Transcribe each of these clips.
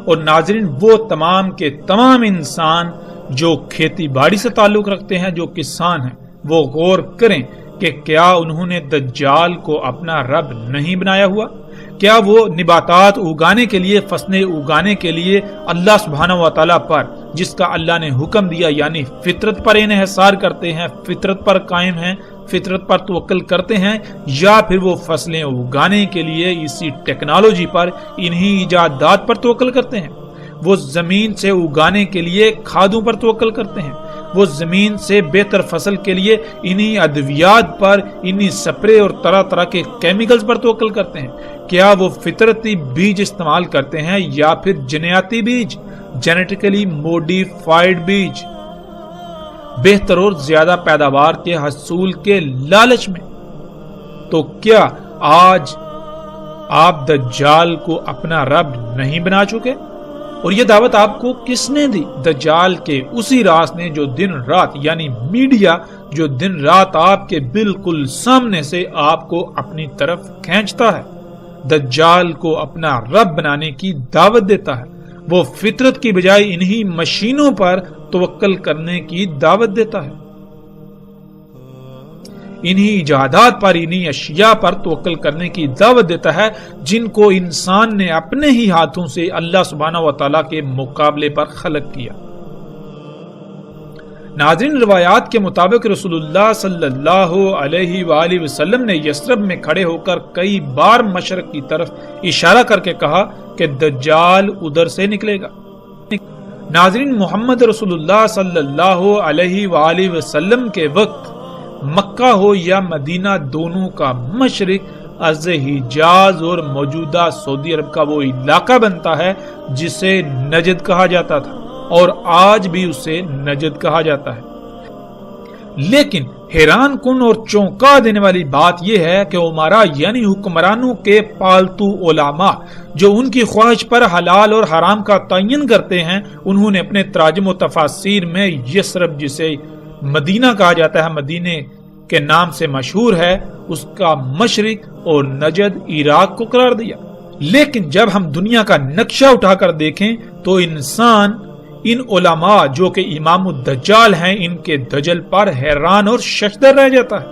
اور ناظرین، وہ تمام کے تمام انسان جو کھیتی باڑی سے تعلق رکھتے ہیں، جو کسان ہیں، وہ غور کریں کہ کیا انہوں نے دجال کو اپنا رب نہیں بنایا ہوا؟ کیا وہ نباتات اگانے کے لیے، فصلیں اگانے کے لیے اللہ سبحانہ و تعالیٰ پر، جس کا اللہ نے حکم دیا، یعنی فطرت پر انحصار کرتے ہیں، فطرت پر قائم ہیں، فطرت پر توکل کرتے ہیں، یا پھر وہ فصلیں اگانے کے لیے اسی ٹیکنالوجی پر، انہی ایجادات پر توکل کرتے ہیں؟ وہ زمین سے اگانے کے لیے کھادوں پر توکل کرتے ہیں، وہ زمین سے بہتر فصل کے لیے انہی ادویات پر، انہی سپرے اور طرح طرح کے کیمیکلز پر توکل کرتے ہیں؟ کیا وہ فطرتی بیج استعمال کرتے ہیں یا پھر جنیاتی بیج، جینیٹیکلی موڈیفائیڈ بیج، بہتر اور زیادہ پیداوار کے حصول کے لالچ میں؟ تو کیا آج آپ دجال کو اپنا رب نہیں بنا چکے؟ اور یہ دعوت آپ کو کس نے دی؟ دجال کے اسی راس نے جو دن رات، یعنی میڈیا، جو دن رات آپ کے بالکل سامنے سے آپ کو اپنی طرف کھینچتا ہے، دجال کو اپنا رب بنانے کی دعوت دیتا ہے، وہ فطرت کی بجائے انہی مشینوں پر توکل کرنے کی دعوت دیتا ہے، انہی ایجادات پر، انہی اشیاء پر توکل کرنے کی دعوت دیتا ہے جن کو انسان نے اپنے ہی ہاتھوں سے اللہ سبحانہ و تعالیٰ کے مقابلے پر خلق کیا۔ ناظرین، روایات کے مطابق رسول اللہ صلی اللہ علیہ وآلہ وسلم نے یثرب میں کھڑے ہو کر کئی بار مشرق کی طرف اشارہ کر کے کہا کہ دجال ادھر سے نکلے گا۔ ناظرین، محمد رسول اللہ صلی اللہ علیہ وآلہ وسلم کے وقت مکہ ہو یا مدینہ، دونوں کا مشرق از حجاز اور موجودہ سعودی عرب کا وہ علاقہ بنتا ہے جسے نجد کہا جاتا تھا، اور آج بھی اسے نجد کہا جاتا ہے۔ لیکن حیران کن اور چونکا دینے والی بات یہ ہے کہ عمرا، یعنی حکمرانوں کے پالتو علماء، جو ان کی خواہش پر حلال اور حرام کا تعین کرتے ہیں، انہوں نے اپنے تراجم و تفاسیر میں یثرب، جسے مدینہ کہا جاتا ہے، مدینے کے نام سے مشہور ہے، اس کا مشرق اور نجد عراق کو قرار دیا۔ لیکن جب ہم دنیا کا نقشہ اٹھا کر دیکھیں تو انسان ان علماء جو کہ امام الدجال ہیں، ان کے دجل پر حیران اور ششدر رہ جاتا ہے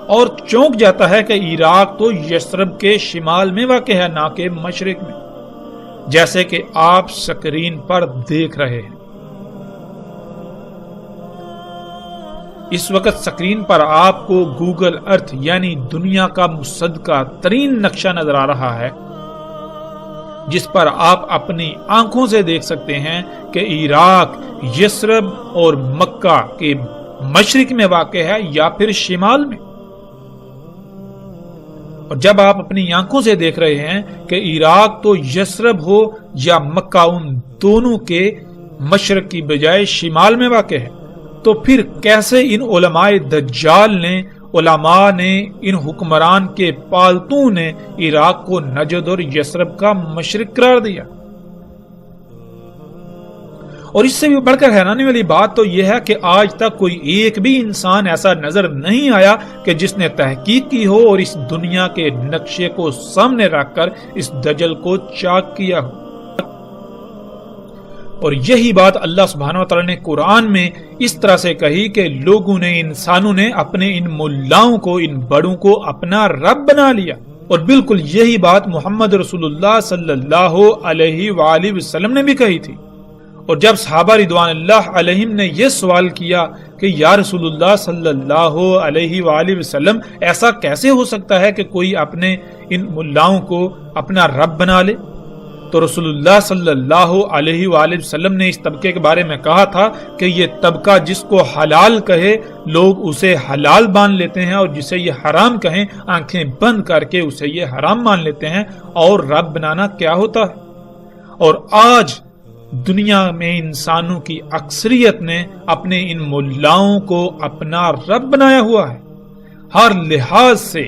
اور چونک جاتا ہے کہ عراق تو یثرب کے شمال میں واقع ہے، نہ کہ مشرق میں، جیسے کہ آپ سکرین پر دیکھ رہے ہیں۔ اس وقت سکرین پر آپ کو گوگل ارتھ، یعنی دنیا کا مصدقہ ترین نقشہ نظر آ رہا ہے، جس پر آپ اپنی آنکھوں سے دیکھ سکتے ہیں کہ عراق یثرب اور مکہ کے مشرق میں واقع ہے یا پھر شمال میں۔ اور جب آپ اپنی آنکھوں سے دیکھ رہے ہیں کہ عراق تو یثرب ہو یا مکہ، ان دونوں کے مشرق کی بجائے شمال میں واقع ہے، تو پھر کیسے ان علماء دجال نے، علماء نے، ان حکمران کے پالتوں نے عراق کو نجد اور یثرب کا مشرق قرار دیا؟ اور اس سے بھی بڑھ کر حیرانی والی بات تو یہ ہے کہ آج تک کوئی ایک بھی انسان ایسا نظر نہیں آیا کہ جس نے تحقیق کی ہو اور اس دنیا کے نقشے کو سامنے رکھ کر اس دجل کو چاک کیا ہو۔ اور یہی بات اللہ سبحانہ وتعالی نے قرآن میں اس طرح سے کہی کہ لوگوں نے، انسانوں نے اپنے ان ملاؤں کو، ان بڑوں کو اپنا رب بنا لیا۔ اور بالکل یہی بات محمد رسول اللہ صلی اللہ علیہ وآلہ وسلم نے بھی کہی تھی۔ اور جب صحابہ رضوان اللہ علیہم نے یہ سوال کیا کہ یا رسول اللہ صلی اللہ علیہ وآلہ وسلم، ایسا کیسے ہو سکتا ہے کہ کوئی اپنے ان ملاؤں کو اپنا رب بنا لے؟ تو رسول اللہ صلی اللہ علیہ وآلہ وسلم نے اس طبقے کے بارے میں کہا تھا کہ یہ طبقہ جس کو حلال کہے لوگ اسے حلال مان لیتے ہیں، اور جسے یہ حرام کہیں آنکھیں بند کر کے اسے یہ حرام مان لیتے ہیں۔ اور رب بنانا کیا ہوتا ہے؟ اور آج دنیا میں انسانوں کی اکثریت نے اپنے ان ملاؤں کو اپنا رب بنایا ہوا ہے۔ ہر لحاظ سے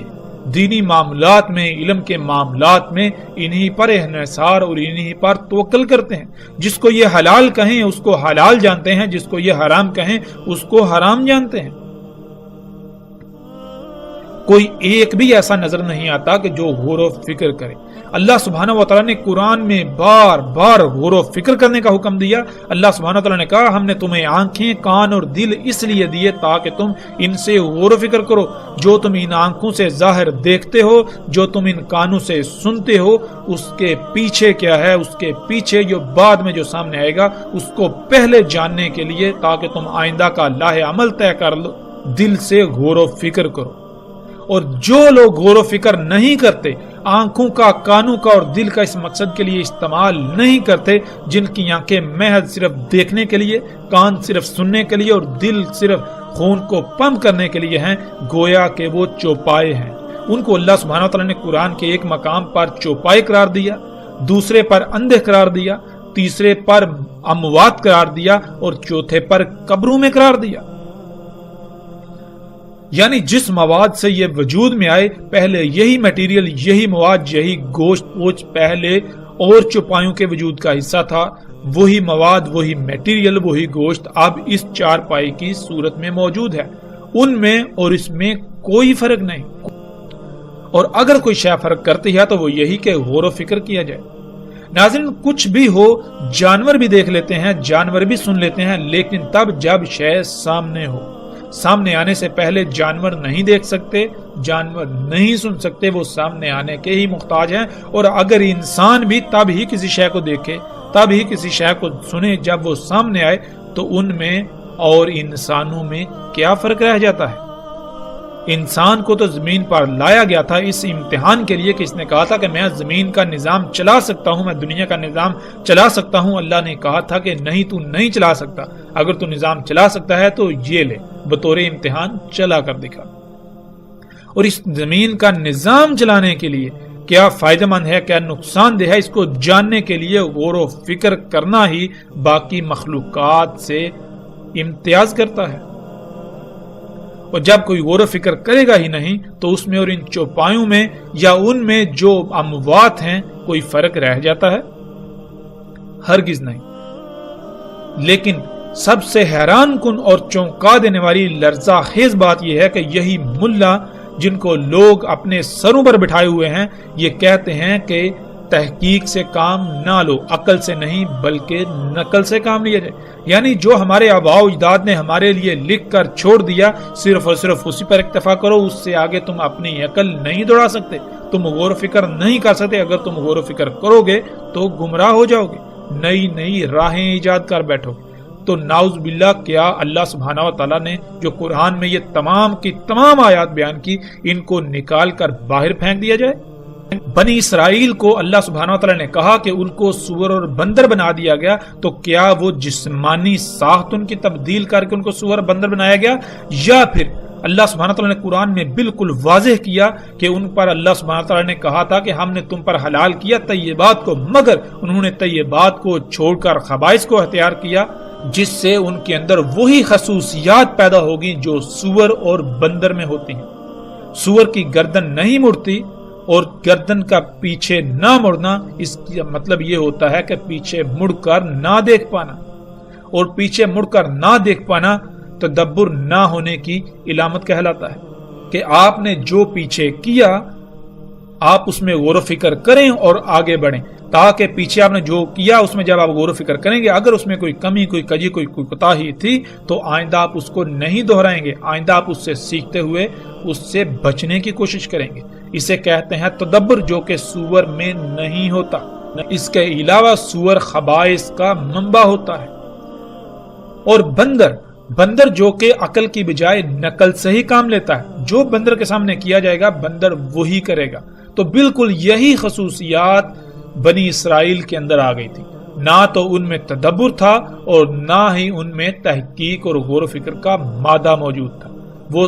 دینی معاملات میں، علم کے معاملات میں انہی پر انحصار اور انہی پر توکل کرتے ہیں۔ جس کو یہ حلال کہیں اس کو حلال جانتے ہیں، جس کو یہ حرام کہیں اس کو حرام جانتے ہیں۔ کوئی ایک بھی ایسا نظر نہیں آتا کہ جو غور و فکر کرے۔ اللہ سبحانہ و تعالیٰ نے قرآن میں بار بار غور و فکر کرنے کا حکم دیا۔ اللہ سبحانہ و تعالیٰ نے کہا ہم نے تمہیں آنکھیں، کان اور دل اس لیے دیے تاکہ تم ان سے غور و فکر کرو۔ جو تم ان آنکھوں سے ظاہر دیکھتے ہو، جو تم ان کانوں سے سنتے ہو، اس کے پیچھے کیا ہے، اس کے پیچھے جو بعد میں جو سامنے آئے گا اس کو پہلے جاننے کے لیے تاکہ تم آئندہ کا لاہ عمل طے کر لو، دل سے غور و فکر کرو۔ اور جو لوگ غور و فکر نہیں کرتے، آنکھوں کا، کانوں کا اور دل کا اس مقصد کے لیے استعمال نہیں کرتے، جن کی آنکھیں محض صرف دیکھنے کے لیے، کان صرف سننے کے لیے اور دل صرف خون کو پمپ کرنے کے لیے ہیں، گویا کہ وہ چوپائے ہیں۔ ان کو اللہ سبحانہ وتعالی نے قرآن کے ایک مقام پر چوپائے قرار دیا، دوسرے پر اندھے قرار دیا، تیسرے پر اموات قرار دیا اور چوتھے پر قبروں میں قرار دیا۔ یعنی جس مواد سے یہ وجود میں آئے، پہلے یہی میٹیریل، یہی مواد، یہی گوشت پوچھ پہلے اور چوپایوں کے وجود کا حصہ تھا، وہی مواد، وہی میٹیریل، وہی گوشت اب اس چار پائی کی صورت میں موجود ہے۔ ان میں اور اس میں کوئی فرق نہیں، اور اگر کوئی شے فرق کرتی ہے تو وہ یہی کہ غور و فکر کیا جائے۔ ناظرین، کچھ بھی ہو، جانور بھی دیکھ لیتے ہیں، جانور بھی سن لیتے ہیں، لیکن تب جب شے سامنے ہو۔ سامنے آنے سے پہلے جانور نہیں دیکھ سکتے، جانور نہیں سن سکتے، وہ سامنے آنے کے ہی محتاج ہیں۔ اور اگر انسان بھی تب ہی کسی شے کو دیکھے، تب ہی کسی شے کو سنے جب وہ سامنے آئے، تو ان میں اور انسانوں میں کیا فرق رہ جاتا ہے؟ انسان کو تو زمین پر لایا گیا تھا اس امتحان کے لیے کہ اس نے کہا تھا کہ میں زمین کا نظام چلا سکتا ہوں، میں دنیا کا نظام چلا سکتا ہوں۔ اللہ نے کہا تھا کہ نہیں، تو نہیں چلا سکتا، اگر تو نظام چلا سکتا ہے تو یہ لے، بطور امتحان چلا کر دکھا۔ اور اس زمین کا نظام چلانے کے لیے کیا فائدہ مند ہے، کیا نقصان دہ ہے، اس کو جاننے کے لیے غور و فکر کرنا ہی باقی مخلوقات سے امتیاز کرتا ہے۔ اور جب کوئی غور و فکر کرے گا ہی نہیں تو اس میں اور ان چوپایوں میں یا ان میں جو اموات ہیں کوئی فرق رہ جاتا ہے؟ ہرگز نہیں۔ لیکن سب سے حیران کن اور چونکا دینے والی لرزہ خیز بات یہ ہے کہ یہی ملا جن کو لوگ اپنے سروں پر بٹھائے ہوئے ہیں، یہ کہتے ہیں کہ تحقیق سے کام نہ لو، عقل سے نہیں بلکہ نقل سے کام لیا جائے۔ یعنی جو ہمارے آباء و اجداد نے ہمارے لیے لکھ کر چھوڑ دیا، صرف اور صرف اسی پر اکتفا کرو، اس سے آگے تم اپنی عقل نہیں دوڑا سکتے، تم غور و فکر نہیں کر سکتے۔ اگر تم غور و فکر کرو گے تو گمراہ ہو جاؤ گے، نئی نئی راہیں ایجاد کر بیٹھو گے۔ تو نعوذ باللہ، کیا اللہ سبحانہ و تعالیٰ نے جو قرآن میں یہ تمام کی تمام آیات بیان کی، ان کو نکال کر باہر پھینک دیا جائے؟ بنی اسرائیل کو اللہ سبحانہ وتعالی نے کہا کہ ان کو سور اور بندر بنا دیا گیا، تو کیا وہ جسمانی ساخت ان کی تبدیل کر کے ان کو سور بندر بنایا گیا، یا پھر اللہ سبحانہ وتعالی نے قرآن میں بالکل واضح کیا کہ ان پر اللہ سبحانہ وتعالی نے کہا تھا کہ ہم نے تم پر حلال کیا طیبات کو، مگر انہوں نے طیبات کو چھوڑ کر خبائث کو اختیار کیا، جس سے ان کے اندر وہی خصوصیات پیدا ہوگی جو سور اور بندر میں ہوتی ہیں۔ سور کی گردن نہیں مڑتی، اور گردن کا پیچھے نہ مڑنا، اس کا مطلب یہ ہوتا ہے کہ پیچھے مڑ کر نہ دیکھ پانا، اور پیچھے مڑ کر نہ دیکھ پانا تدبر نہ ہونے کی علامت کہلاتا ہے، کہ آپ نے جو پیچھے کیا آپ اس میں غور و فکر کریں اور آگے بڑھیں، تاکہ پیچھے آپ نے جو کیا اس میں جب آپ غور و فکر کریں گے، اگر اس میں کوئی کمی، کوئی کجی، کوئی کوتاہی تھی تو آئندہ آپ اس کو نہیں دہرائیں گے، آئندہ آپ اس سے سیکھتے ہوئے اس سے بچنے کی کوشش کریں گے۔ اسے کہتے ہیں تدبر، جو کہ سور میں نہیں ہوتا۔ اس کے علاوہ سور خبائث کا منبع ہوتا ہے۔ اور بندر جو کہ عقل کی بجائے نقل سے ہی کام لیتا ہے، جو بندر کے سامنے کیا جائے گا بندر وہی کرے گا۔ تو بالکل یہی خصوصیات بنی اسرائیل کے اندر آ گئی تھی، نہ تو ان میں تدبر تھا اور نہ ہی ان میں تحقیق اور غور و فکر کا مادہ موجود تھا۔ وہ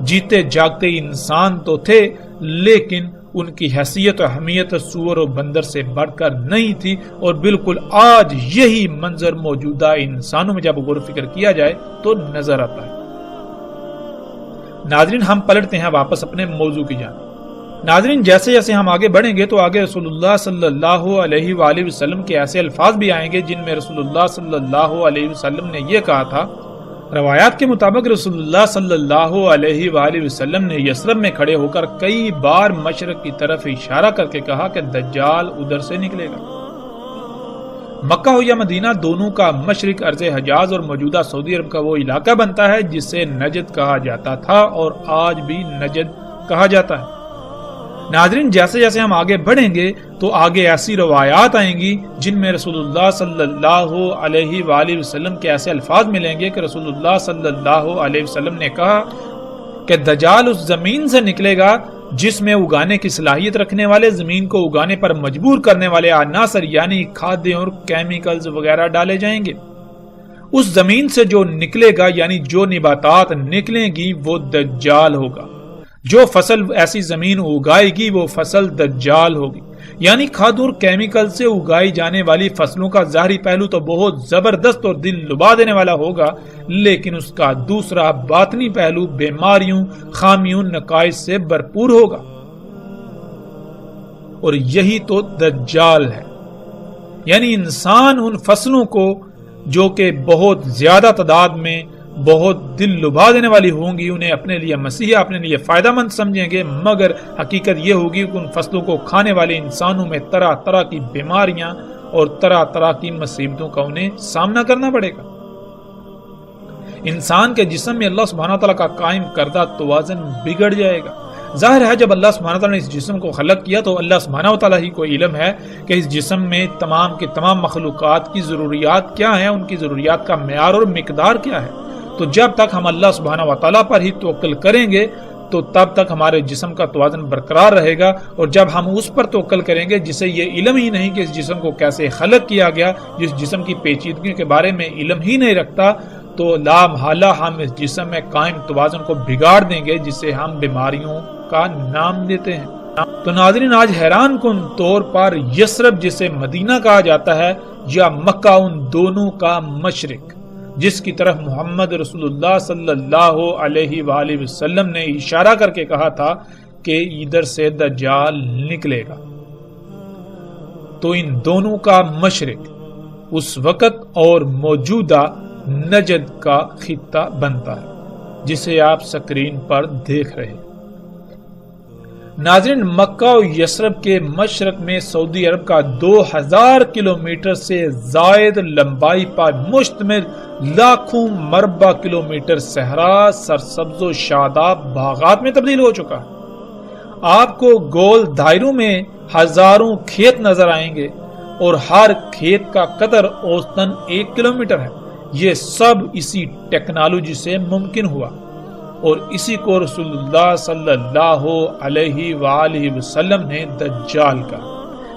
جیتے جاگتے انسان تو تھے، لیکن ان کی حیثیت و اہمیت سور و بندر سے بڑھ کر نہیں تھی، اور بالکل آج یہی منظر موجودہ انسانوں میں جب غور و فکر کیا جائے تو نظر آتا ہے۔ ناظرین، ہم پلٹتے ہیں واپس اپنے موضوع کی جانب۔ ناظرین، جیسے جیسے ہم آگے بڑھیں گے تو آگے رسول اللہ صلی اللہ علیہ وآلہ وسلم کے ایسے الفاظ بھی آئیں گے جن میں رسول اللہ صلی اللہ علیہ وسلم نے یہ کہا تھا روایات کے مطابق رسول اللہ صلی اللہ علیہ وآلہ وسلم نے یثرب میں کھڑے ہو کر کئی بار مشرق کی طرف اشارہ کر کے کہا کہ دجال ادھر سے نکلے گا۔ مکہ ہو یا مدینہ، دونوں کا مشرق ارض حجاز اور موجودہ سعودی عرب کا وہ علاقہ بنتا ہے جسے نجد کہا جاتا تھا اور آج بھی نجد کہا جاتا ہے۔ ناظرین، جیسے جیسے ہم آگے بڑھیں گے تو آگے ایسی روایات آئیں گی جن میں رسول اللہ صلی اللہ علیہ وآلہ وسلم کے ایسے الفاظ ملیں گے کہ رسول اللہ صلی اللہ علیہ وسلم نے کہا کہ دجال اس زمین سے نکلے گا جس میں اگانے کی صلاحیت رکھنے والے، زمین کو اگانے پر مجبور کرنے والے عناصر یعنی کھادیں اور کیمیکلز وغیرہ ڈالے جائیں گے۔ اس زمین سے جو نکلے گا یعنی جو نباتات نکلیں گی وہ دجال ہوگا۔ جو فصل ایسی زمین اگائے گی وہ فصل دجال ہوگی، یعنی کھاد اور کیمیکل سے اگائی جانے والی فصلوں کا ظاہری پہلو تو بہت زبردست اور دل لبا دینے والا ہوگا، لیکن اس کا دوسرا باطنی پہلو بیماریوں، خامیوں، نقائص سے بھرپور ہوگا، اور یہی تو دجال ہے۔ یعنی انسان ان فصلوں کو جو کہ بہت زیادہ تعداد میں بہت دل لبا دینے والی ہوں گی انہیں اپنے لیے مسیح، اپنے لیے فائدہ مند سمجھیں گے، مگر حقیقت یہ ہوگی کہ ان فصلوں کو کھانے والے انسانوں میں طرح طرح کی بیماریاں اور طرح طرح کی مصیبتوں کا انہیں سامنا کرنا پڑے گا۔ انسان کے جسم میں اللہ سبحانہ تعالیٰ کا قائم کردہ توازن بگڑ جائے گا۔ ظاہر ہے جب اللہ سبحانہ تعالیٰ نے اس جسم کو خلق کیا تو اللہ سبحانہ تعالیٰ ہی کو علم ہے کہ اس جسم میں تمام کے تمام مخلوقات کی ضروریات کیا ہیں، ان کی ضروریات کا معیار اور مقدار کیا ہے۔ تو جب تک ہم اللہ سبحانہ وتعالیٰ پر ہی توکل کریں گے تو تب تک ہمارے جسم کا توازن برقرار رہے گا، اور جب ہم اس پر توکل کریں گے جسے یہ علم ہی نہیں کہ اس جسم کو کیسے خلق کیا گیا، جس جسم کی پیچیدگیوں کے بارے میں علم ہی نہیں رکھتا، تو لا محالہ ہم اس جسم میں قائم توازن کو بگاڑ دیں گے جسے ہم بیماریوں کا نام دیتے ہیں۔ تو ناظرین، آج حیران کن طور پر یثرب جسے مدینہ کہا جاتا ہے یا مکہ، ان دونوں کا مشرق جس کی طرف محمد رسول اللہ صلی اللہ علیہ وآلہ وسلم نے اشارہ کر کے کہا تھا کہ ادھر سے دجال نکلے گا، تو ان دونوں کا مشرق اس وقت اور موجودہ نجد کا خطہ بنتا ہے جسے آپ سکرین پر دیکھ رہے ہیں۔ ناظرین، مکہ و یثرب کے مشرق میں سعودی عرب کا 2000 کلومیٹر سے زائد لمبائی پر مشتمل لاکھوں مربع کلومیٹر صحرا سرسبز و شاداب باغات میں تبدیل ہو چکا ہے۔ آپ کو گول دائروں میں ہزاروں کھیت نظر آئیں گے اور ہر کھیت کا قطر اوسطاً 1 کلومیٹر ہے۔ یہ سب اسی ٹیکنالوجی سے ممکن ہوا، اور اسی کو رسول اللہ صلی اللہ علیہ وآلہ وسلم نے دجال کہا۔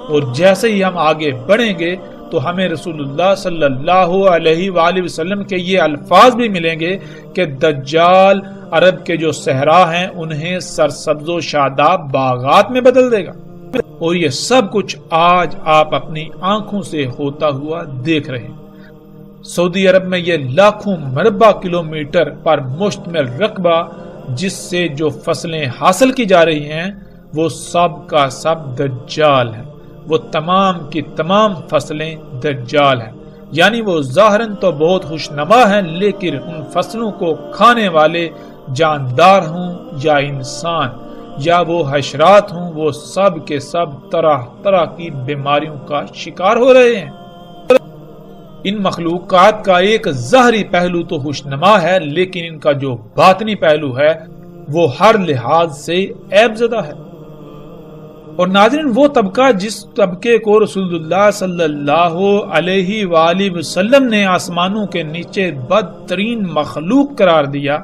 اور جیسے ہی ہم آگے بڑھیں گے تو ہمیں رسول اللہ صلی اللہ علیہ وآلہ وسلم کے یہ الفاظ بھی ملیں گے کہ دجال عرب کے جو صحرا ہیں انہیں سرسبز و شاداب باغات میں بدل دے گا، اور یہ سب کچھ آج آپ اپنی آنکھوں سے ہوتا ہوا دیکھ رہے ہیں۔ سعودی عرب میں یہ لاکھوں مربع کلومیٹر پر مشتمل رقبہ جس سے جو فصلیں حاصل کی جا رہی ہیں وہ سب کا سب دجال ہے، وہ تمام کی تمام فصلیں دجال ہیں۔ یعنی وہ ظاہراً تو بہت خوشنما ہیں، لیکن ان فصلوں کو کھانے والے جاندار ہوں یا انسان یا وہ حشرات ہوں، وہ سب کے سب طرح طرح کی بیماریوں کا شکار ہو رہے ہیں۔ ان مخلوقات کا ایک ظاہری پہلو تو خوشنما ہے، لیکن ان کا جو باطنی پہلو ہے وہ ہر لحاظ سے عیب زدہ ہے۔ اور ناظرین، وہ طبقہ جس طبقے کو رسول اللہ صلی اللہ علیہ وآلہ وسلم نے آسمانوں کے نیچے بدترین مخلوق قرار دیا،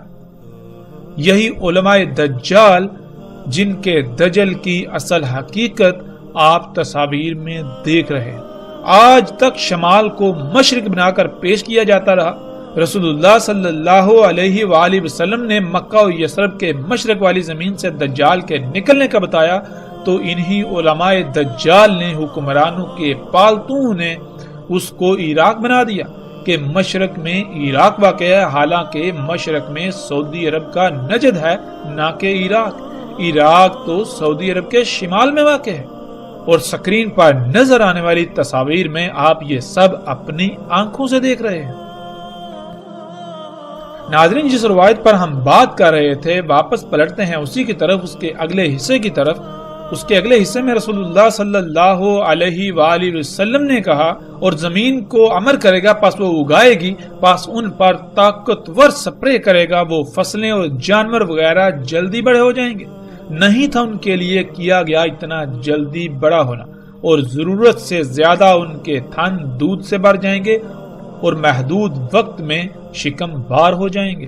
یہی علماء دجال جن کے دجل کی اصل حقیقت آپ تصاویر میں دیکھ رہے ہیں۔ آج تک شمال کو مشرق بنا کر پیش کیا جاتا رہا۔ رسول اللہ صلی اللہ علیہ وآلہ وسلم نے مکہ و یثرب کے مشرق والی زمین سے دجال کے نکلنے کا بتایا، تو انہی علماء دجال نے حکمرانوں کے پالتوں نے اس کو عراق بنا دیا کہ مشرق میں عراق واقع ہے، حالانکہ مشرق میں سعودی عرب کا نجد ہے، نہ کہ عراق۔ عراق تو سعودی عرب کے شمال میں واقع ہے، اور سکرین پر نظر آنے والی تصاویر میں آپ یہ سب اپنی آنکھوں سے دیکھ رہے ہیں۔ ناظرین، جس روایت پر ہم بات کر رہے تھے واپس پلٹتے ہیں اسی کی طرف، اس کے اگلے حصے کی طرف۔ اس کے اگلے حصے میں رسول اللہ صلی اللہ علیہ وآلہ وسلم نے کہا، اور زمین کو امر کرے گا پس وہ اگائے گی، پس ان پر طاقتور سپرے کرے گا، وہ فصلیں اور جانور وغیرہ جلدی بڑے ہو جائیں گے۔ نہیں تھا ان کے لیے کیا گیا اتنا جلدی بڑا ہونا، اور ضرورت سے زیادہ ان کے تھن دودھ سے بھر جائیں گے اور محدود وقت میں شکم بار ہو جائیں گے۔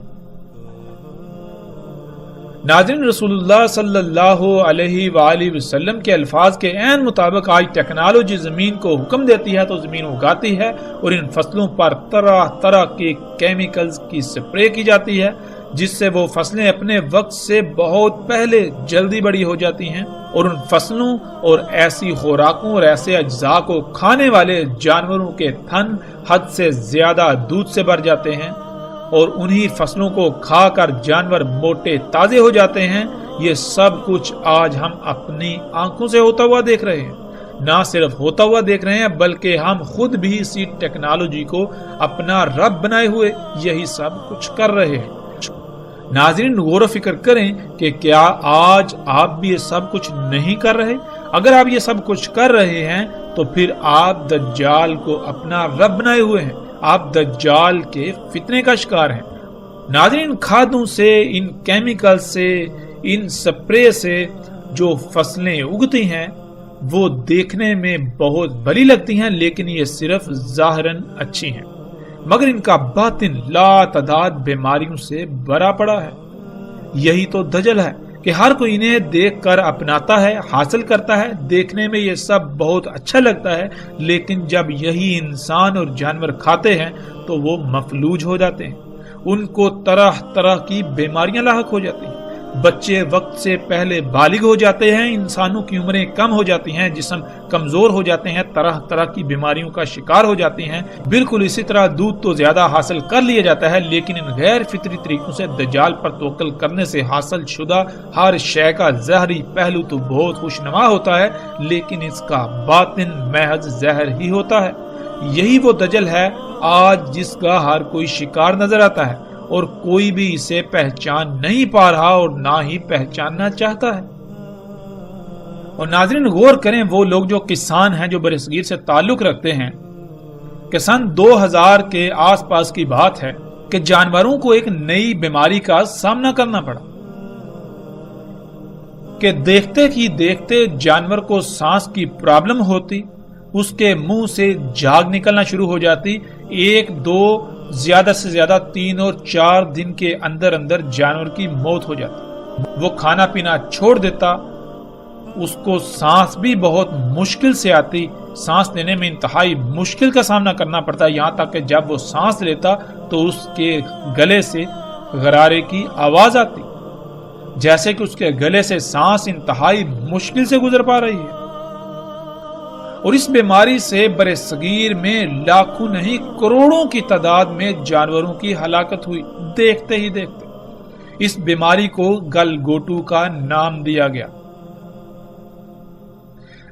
ناظرین، رسول اللہ صلی اللہ علیہ وآلہ وسلم کے الفاظ کے عین مطابق آج ٹیکنالوجی زمین کو حکم دیتی ہے تو زمین اگاتی ہے، اور ان فصلوں پر طرح طرح کے کیمیکلز کی سپرے کی جاتی ہے، جس سے وہ فصلیں اپنے وقت سے بہت پہلے جلدی بڑی ہو جاتی ہیں، اور ان فصلوں اور ایسی خوراکوں اور ایسے اجزاء کو کھانے والے جانوروں کے تھن حد سے زیادہ دودھ سے بھر جاتے ہیں، اور انہی فصلوں کو کھا کر جانور موٹے تازے ہو جاتے ہیں۔ یہ سب کچھ آج ہم اپنی آنکھوں سے ہوتا ہوا دیکھ رہے ہیں۔ نہ صرف ہوتا ہوا دیکھ رہے ہیں بلکہ ہم خود بھی اسی ٹیکنالوجی کو اپنا رب بنائے ہوئے یہی سب کچھ کر رہے ہیں۔ ناظرین، غور و فکر کریں کہ کیا آج آپ بھی یہ سب کچھ نہیں کر رہے؟ اگر آپ یہ سب کچھ کر رہے ہیں تو پھر آپ دجال کو اپنا رب بنائے ہوئے ہیں، آپ دجال کے فتنے کا شکار ہیں۔ ناظرین، کھادوں سے، ان کیمیکل سے، ان سپرے سے جو فصلیں اگتی ہیں وہ دیکھنے میں بہت بھلی لگتی ہیں، لیکن یہ صرف ظاہراً اچھی ہیں، مگر ان کا باطن لا تعداد بیماریوں سے بھرا پڑا ہے۔ یہی تو دجل ہے کہ ہر کوئی انہیں دیکھ کر اپناتا ہے، حاصل کرتا ہے، دیکھنے میں یہ سب بہت اچھا لگتا ہے، لیکن جب یہی انسان اور جانور کھاتے ہیں تو وہ مفلوج ہو جاتے ہیں، ان کو طرح طرح کی بیماریاں لاحق ہو جاتی ہیں، بچے وقت سے پہلے بالغ ہو جاتے ہیں، انسانوں کی عمریں کم ہو جاتی ہیں، جسم کمزور ہو جاتے ہیں، طرح طرح کی بیماریوں کا شکار ہو جاتی ہیں۔ بالکل اسی طرح دودھ تو زیادہ حاصل کر لیا جاتا ہے، لیکن ان غیر فطری طریقوں سے دجال پر توکل کرنے سے حاصل شدہ ہر شے کا زہری پہلو تو بہت خوشنما ہوتا ہے، لیکن اس کا باطن محض زہر ہی ہوتا ہے۔ یہی وہ دجل ہے آج جس کا ہر کوئی شکار نظر آتا ہے، اور کوئی بھی اسے پہچان نہیں پا رہا اور نہ ہی پہچاننا چاہتا ہے۔ اور ناظرین، غور کریں، وہ لوگ جو کسان ہیں، جو برصغیر سے تعلق رکھتے ہیں، کہ سن 2000 کے آس پاس کی بات ہے کہ جانوروں کو ایک نئی بیماری کا سامنا کرنا پڑا کہ دیکھتے ہی دیکھتے جانور کو سانس کی پرابلم ہوتی، اس کے منہ سے جھاگ نکلنا شروع ہو جاتی، 1 2 زیادہ سے زیادہ 3 اور 4 دن کے اندر اندر جانور کی موت ہو جاتی، وہ کھانا پینا چھوڑ دیتا، اس کو سانس بھی بہت مشکل سے آتی، سانس لینے میں انتہائی مشکل کا سامنا کرنا پڑتا، یہاں تک کہ جب وہ سانس لیتا تو اس کے گلے سے غرارے کی آواز آتی، جیسے کہ اس کے گلے سے سانس انتہائی مشکل سے گزر پا رہی ہے۔ اور اس بیماری سے برصغیر میں لاکھوں نہیں کروڑوں کی تعداد میں جانوروں کی ہلاکت ہوئی، دیکھتے ہی دیکھتے۔ اس بیماری کو گل گوٹو کا نام دیا گیا،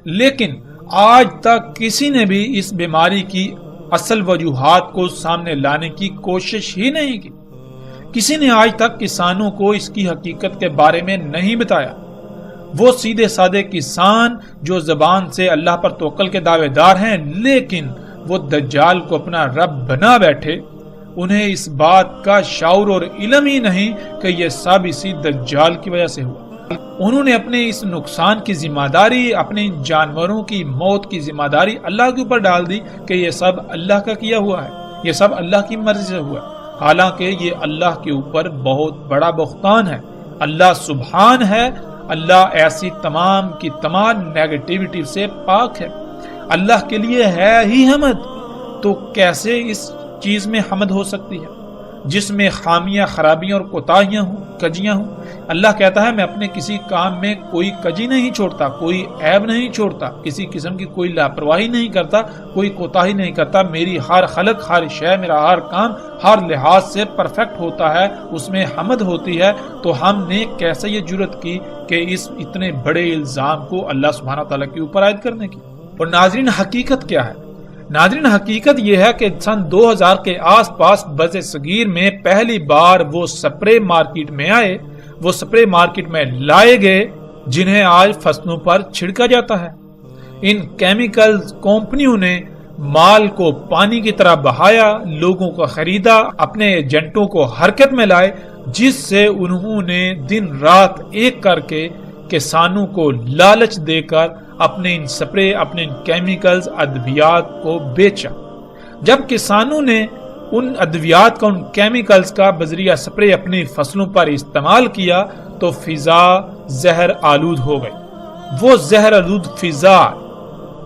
لیکن آج تک کسی نے بھی اس بیماری کی اصل وجوہات کو سامنے لانے کی کوشش ہی نہیں کی۔ کسی نے آج تک کسانوں کو اس کی حقیقت کے بارے میں نہیں بتایا۔ وہ سیدھے سادے کسان جو زبان سے اللہ پر توکل کے دعوے دار ہیں، لیکن وہ دجال کو اپنا رب بنا بیٹھے، انہیں اس بات کا شعور اور علم ہی نہیں کہ یہ سب اسی دجال کی وجہ سے ہوا۔ انہوں نے اپنے اس نقصان کی ذمہ داری، اپنے جانوروں کی موت کی ذمہ داری اللہ کے اوپر ڈال دی کہ یہ سب اللہ کا کیا ہوا ہے، یہ سب اللہ کی مرضی سے ہوا ہے، حالانکہ یہ اللہ کے اوپر بہت بڑا بہتان ہے۔ اللہ سبحان ہے، اللہ ایسی تمام کی تمام نیگیٹیوٹی سے پاک ہے، اللہ کے لیے ہے ہی حمد، تو کیسے اس چیز میں حمد ہو سکتی ہے جس میں خامیاں، خرابیاں اور کوتاہیاں ہوں، کجیاں ہوں؟ اللہ کہتا ہے میں اپنے کسی کام میں کوئی کجی نہیں چھوڑتا، کوئی عیب نہیں چھوڑتا، کسی قسم کی کوئی لاپرواہی نہیں کرتا، کوئی کوتاہی نہیں کرتا، میری ہر خلق، ہر شے، میرا ہر کام ہر لحاظ سے پرفیکٹ ہوتا ہے، اس میں حمد ہوتی ہے۔ تو ہم نے کیسے یہ جرت کی کہ اس اتنے بڑے الزام کو اللہ سبحانہ تعالیٰ کے اوپر عائد کرنے کی؟ اور ناظرین، حقیقت کیا ہے؟ ناظرین، حقیقت یہ ہے کہ سن 2000 کے آس پاس بر صغیر میں پہلی بار وہ سپرے مارکیٹ میں آئے، وہ سپرے مارکیٹ میں لائے گئے جنہیں آج فصلوں پر چھڑکا جاتا ہے۔ ان کیمیکل کمپنیوں نے مال کو پانی کی طرح بہایا، لوگوں کو خریدا، اپنے ایجنٹوں کو حرکت میں لائے، جس سے انہوں نے دن رات ایک کر کے کسانوں کو لالچ دے کر اپنے ان سپرے، اپنے ان کیمیکلز، ادویات کو بیچا۔ جب کسانوں نے ان ادویات کا، ان کیمیکلز کا بذریعہ سپرے اپنی فصلوں پر استعمال کیا تو فضا زہر آلود ہو گئی۔ وہ زہر آلود فضا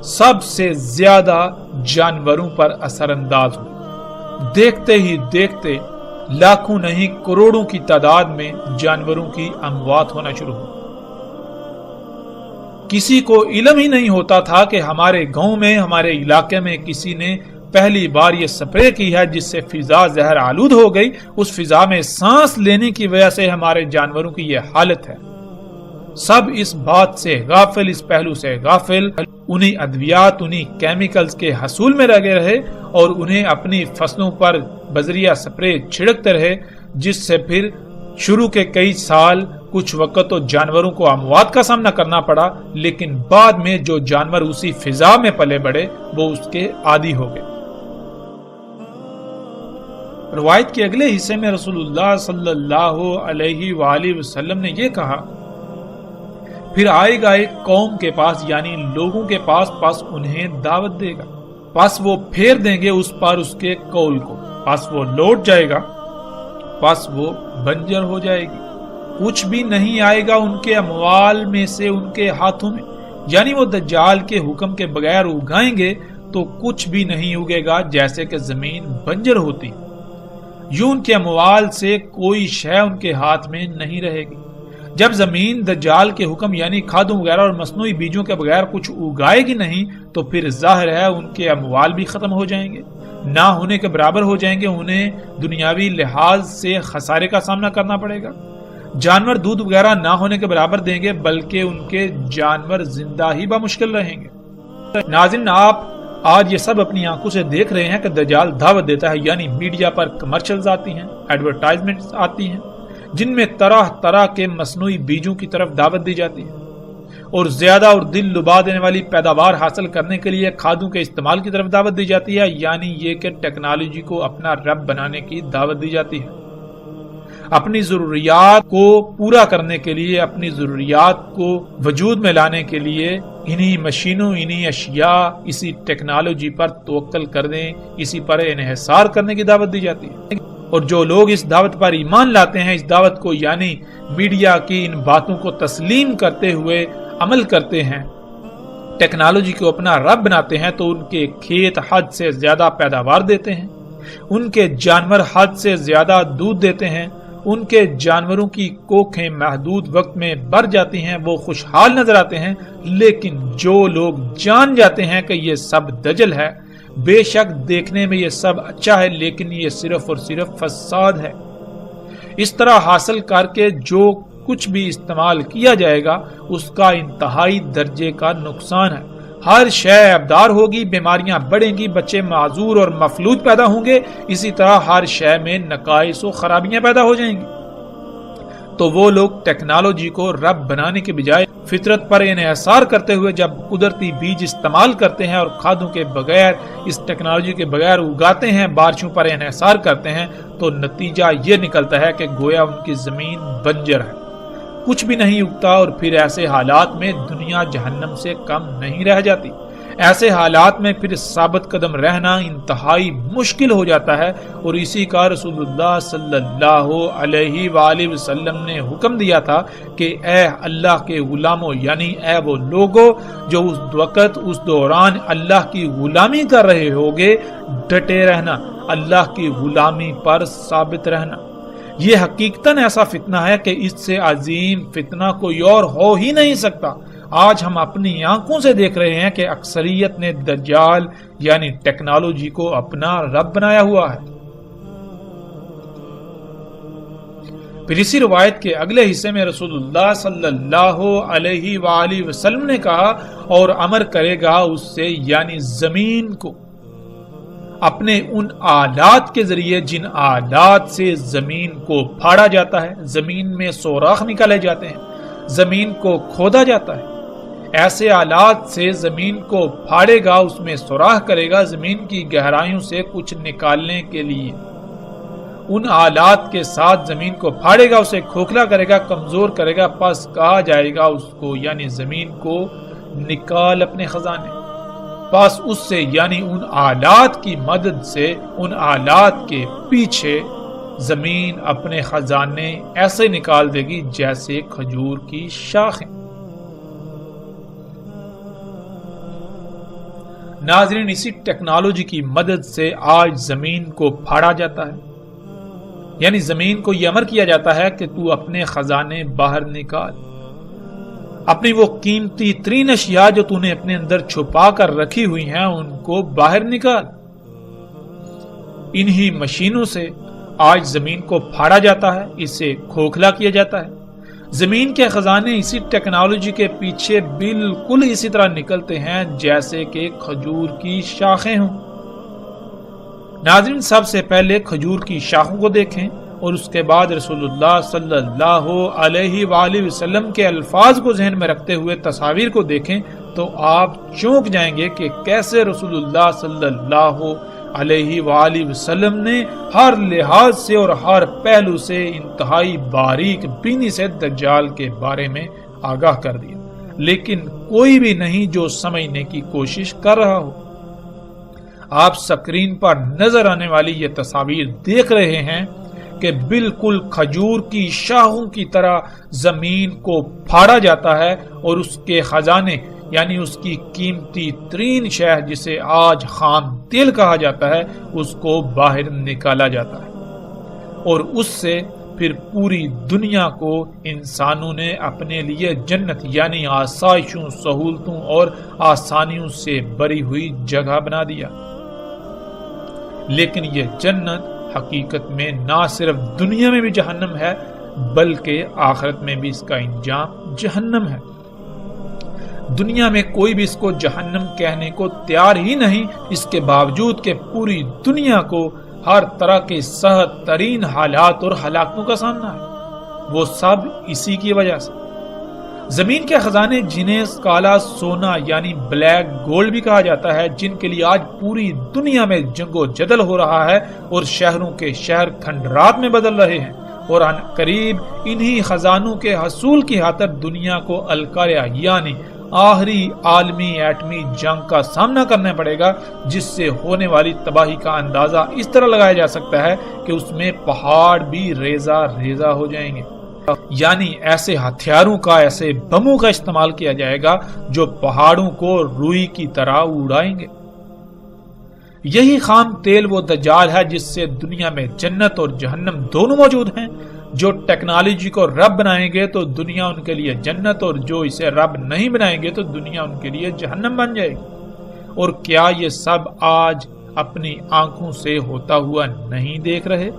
سب سے زیادہ جانوروں پر اثر انداز ہوئی۔ دیکھتے ہی دیکھتے لاکھوں نہیں کروڑوں کی تعداد میں جانوروں کی اموات ہونا شروع ہوئی۔ کسی کو علم ہی نہیں ہوتا تھا کہ ہمارے گاؤں میں، ہمارے علاقے میں کسی نے پہلی بار یہ سپرے کی ہے جس سے فضا زہر آلود ہو گئی۔ اس فضا میں سانس لینے کی وجہ سے ہمارے جانوروں کی یہ حالت ہے۔ سب اس بات سے غافل، اس پہلو سے غافل، انہی ادویات، انہی کیمیکلز کے حصول میں لگے رہے اور انہیں اپنی فصلوں پر بذریعہ سپرے چھڑکتے رہے، جس سے پھر شروع کے کئی سال کچھ وقت تو جانوروں کو اموات کا سامنا کرنا پڑا، لیکن بعد میں جو جانور اسی فضا میں پلے بڑے وہ اس کے عادی ہو گئے۔ روایت کے اگلے حصے میں رسول اللہ صلی اللہ علیہ وآلہ وسلم نے یہ کہا، پھر آئے گا ایک قوم کے پاس، یعنی لوگوں کے پاس انہیں دعوت دے گا، پس وہ پھیر دیں گے اس پر اس کے قول کو، پس وہ لوٹ جائے گا، پس وہ بنجر ہو جائے گی، کچھ بھی نہیں آئے گا ان کے اموال میں سے ان کے ہاتھوں میں، یعنی وہ دجال کے حکم کے بغیر اگائیں گے تو کچھ بھی نہیں اگے گا، جیسے کہ زمین بنجر ہوتی، یوں ان کے اموال سے کوئی شے ان کے ہاتھ میں نہیں رہے گی۔ جب زمین دجال کے حکم یعنی کھادوں وغیرہ اور مصنوعی بیجوں کے بغیر کچھ اگائے گی نہیں تو پھر ظاہر ہے ان کے اموال بھی ختم ہو جائیں گے، نہ ہونے کے برابر ہو جائیں گے، انہیں دنیاوی لحاظ سے خسارے کا سامنا کرنا پڑے گا۔ جانور دودھ وغیرہ نہ ہونے کے برابر دیں گے، بلکہ ان کے جانور زندہ ہی بمشکل رہیں گے۔ ناظرین، آپ آج یہ سب اپنی آنکھوں سے دیکھ رہے ہیں کہ دجال دعوت دیتا ہے، یعنی میڈیا پر کمرشلز آتی ہیں، ایڈورٹائزمنٹس آتی ہیں، جن میں طرح طرح کے مصنوعی بیجوں کی طرف دعوت دی جاتی ہے اور زیادہ اور دل لبا دینے والی پیداوار حاصل کرنے کے لیے کھادوں کے استعمال کی طرف دعوت دی جاتی ہے، یعنی یہ کہ ٹیکنالوجی کو اپنا رب بنانے کی دعوت دی جاتی ہے۔ اپنی ضروریات کو پورا کرنے کے لیے، اپنی ضروریات کو وجود میں لانے کے لیے انہی مشینوں، انہی اشیاء، اسی ٹیکنالوجی پر توکل کر دیں، اسی پر انحصار کرنے کی دعوت دی جاتی ہے۔ اور جو لوگ اس دعوت پر ایمان لاتے ہیں، اس دعوت کو یعنی میڈیا کی ان باتوں کو تسلیم کرتے ہوئے عمل کرتے ہیں، ٹیکنالوجی کو اپنا رب بناتے ہیں، تو ان کے کھیت حد سے زیادہ پیداوار دیتے ہیں، ان کے جانور حد سے زیادہ دودھ دیتے ہیں، ان کے جانوروں کی کوکھیں محدود وقت میں بڑھ جاتی ہیں، وہ خوشحال نظر آتے ہیں۔ لیکن جو لوگ جان جاتے ہیں کہ یہ سب دجل ہے، بے شک دیکھنے میں یہ سب اچھا ہے، لیکن یہ صرف اور صرف فساد ہے، اس طرح حاصل کر کے جو کچھ بھی استعمال کیا جائے گا اس کا انتہائی درجے کا نقصان ہے۔ ہر شے ابدار ہوگی، بیماریاں بڑھیں گی، بچے معذور اور مفلوج پیدا ہوں گے، اسی طرح ہر شے میں نقائص و خرابیاں پیدا ہو جائیں گی۔ تو وہ لوگ ٹیکنالوجی کو رب بنانے کے بجائے فطرت پر انحصار کرتے ہوئے جب قدرتی بیج استعمال کرتے ہیں اور کھادوں کے بغیر، اس ٹیکنالوجی کے بغیر اگاتے ہیں، بارشوں پر انحصار کرتے ہیں، تو نتیجہ یہ نکلتا ہے کہ گویا ان کی زمین بنجر ہے، کچھ بھی نہیں اگتا، اور پھر ایسے حالات میں دنیا جہنم سے کم نہیں رہ جاتی۔ ایسے حالات میں پھر ثابت قدم رہنا انتہائی مشکل ہو جاتا ہے، اور اسی کا رسول اللہ صلی اللہ علیہ وآلہ وسلم نے حکم دیا تھا کہ اے اللہ کے غلاموں، یعنی اے وہ لوگوں جو اس وقت، اس دوران اللہ کی غلامی کر رہے ہوگے، ڈٹے رہنا، اللہ کی غلامی پر ثابت رہنا۔ یہ حقیقتاً ایسا فتنہ ہے کہ اس سے عظیم فتنہ کوئی اور ہو ہی نہیں سکتا۔ آج ہم اپنی آنکھوں سے دیکھ رہے ہیں کہ اکثریت نے دجال یعنی ٹیکنالوجی کو اپنا رب بنایا ہوا ہے۔ پھر اسی روایت کے اگلے حصے میں رسول اللہ صلی اللہ علیہ وآلہ وسلم نے کہا، اور امر کرے گا اس سے یعنی زمین کو اپنے ان آلات کے ذریعے جن آلات سے زمین کو پھاڑا جاتا ہے، زمین میں سوراخ نکالے جاتے ہیں، زمین کو کھودا جاتا ہے، ایسے آلات سے زمین کو پھاڑے گا، اس میں سوراخ کرے گا زمین کی گہرائیوں سے کچھ نکالنے کے لیے، ان آلات کے ساتھ زمین کو پھاڑے گا، اسے کھوکھلا کرے گا، کمزور کرے گا، پس کہا جائے گا اس کو یعنی زمین کو نکال اپنے خزانے، پس اس سے یعنی ان آلات کی مدد سے، ان آلات کے پیچھے زمین اپنے خزانے ایسے نکال دے گی جیسے کھجور کی شاخیں۔ ناظرین، اسی ٹیکنالوجی کی مدد سے آج زمین کو پھاڑا جاتا ہے، یعنی زمین کو یہ امر کیا جاتا ہے کہ تو اپنے خزانے باہر نکال، اپنی وہ قیمتی ترین اشیاء جو تو نے اپنے اندر چھپا کر رکھی ہوئی ہیں ان کو باہر نکال۔ انہی مشینوں سے آج زمین کو پھاڑا جاتا ہے، اسے کھوکھلا کیا جاتا ہے۔ زمین کے خزانے اسی ٹیکنالوجی کے پیچھے بالکل اسی طرح نکلتے ہیں جیسے کہ کھجور کی شاخیں ہوں۔ ناظرین، سب سے پہلے کھجور کی شاخوں کو دیکھیں اور اس کے بعد رسول اللہ صلی اللہ علیہ وآلہ وسلم کے الفاظ کو ذہن میں رکھتے ہوئے تصاویر کو دیکھیں تو آپ چونک جائیں گے کہ کیسے رسول اللہ صلی اللہ علیہ وآلہ وسلم نے ہر لحاظ سے اور ہر پہلو سے انتہائی باریک بینی سے دجال کے بارے میں آگاہ کر دیا، لیکن کوئی بھی نہیں جو سمجھنے کی کوشش کر رہا ہو۔ آپ سکرین پر نظر آنے والی یہ تصاویر دیکھ رہے ہیں کہ بالکل کھجور کی شاخوں کی طرح زمین کو پھاڑا جاتا ہے اور اس کے خزانے یعنی اس کی قیمتی ترین شے جسے آج خام تیل کہا جاتا ہے اس کو باہر نکالا جاتا ہے، اور اس سے پھر پوری دنیا کو انسانوں نے اپنے لیے جنت یعنی آسائشوں، سہولتوں اور آسانیوں سے بری ہوئی جگہ بنا دیا۔ لیکن یہ جنت حقیقت میں نہ صرف دنیا میں بھی جہنم ہے بلکہ آخرت میں بھی اس کا انجام جہنم ہے۔ دنیا میں کوئی بھی اس کو جہنم کہنے کو تیار ہی نہیں، اس کے باوجود کہ پوری دنیا کو ہر طرح کے سخت ترین حالات اور ہلاکتوں کا سامنا ہے، وہ سب اسی کی وجہ سے۔ زمین کے خزانے جنہیں کالا سونا یعنی بلیک گولڈ بھی کہا جاتا ہے، جن کے لیے آج پوری دنیا میں جنگ و جدل ہو رہا ہے اور شہروں کے شہر کھنڈرات میں بدل رہے ہیں، اور ان قریب انہی خزانوں کے حصول کی خاطر دنیا کو القاریہ یعنی آخری عالمی ایٹمی جنگ کا سامنا کرنا پڑے گا، جس سے ہونے والی تباہی کا اندازہ اس طرح لگایا جا سکتا ہے کہ اس میں پہاڑ بھی ریزہ ریزہ ہو جائیں گے، یعنی ایسے ہتھیاروں کا، ایسے بموں کا استعمال کیا جائے گا جو پہاڑوں کو روئی کی طرح اڑائیں گے۔ یہی خام تیل وہ دجال ہے جس سے دنیا میں جنت اور جہنم دونوں موجود ہیں۔ جو ٹیکنالوجی کو رب بنائیں گے تو دنیا ان کے لیے جنت، اور جو اسے رب نہیں بنائیں گے تو دنیا ان کے لیے جہنم بن جائے گی۔ اور کیا یہ سب آج اپنی آنکھوں سے ہوتا ہوا نہیں دیکھ رہے؟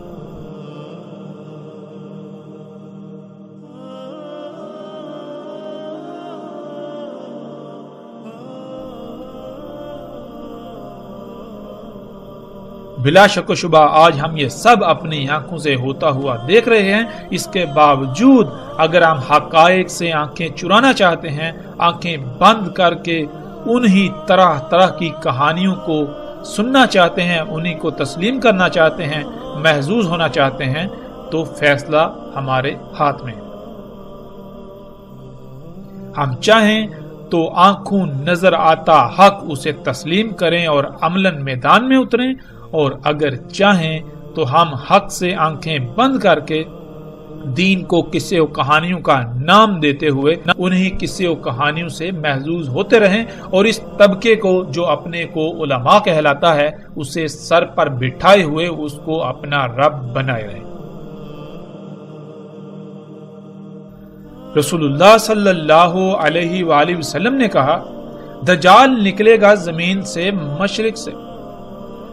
بلا شک و شبہ آج ہم یہ سب اپنی آنکھوں سے ہوتا ہوا دیکھ رہے ہیں۔ اس کے باوجود اگر ہم حقائق سے آنکھیں چرانا چاہتے ہیں، آنکھیں بند کر کے انہی طرح طرح کی کہانیوں کو سننا چاہتے ہیں، انہی کو تسلیم کرنا چاہتے ہیں، محظوظ ہونا چاہتے ہیں، تو فیصلہ ہمارے ہاتھ میں۔ ہم چاہیں تو آنکھوں نظر آتا حق اسے تسلیم کریں اور عملاً میدان میں اتریں، اور اگر چاہیں تو ہم حق سے آنکھیں بند کر کے دین کو قصے و کہانیوں کا نام دیتے ہوئے انہی قصے و کہانیوں سے محظوظ ہوتے رہیں، اور اس طبقے کو جو اپنے کو علماء کہلاتا ہے اسے سر پر بٹھائے ہوئے اس کو اپنا رب بنائے رہیں۔ رسول اللہ صلی اللہ علیہ وآلہ وسلم نے کہا، دجال نکلے گا زمین سے مشرق سے،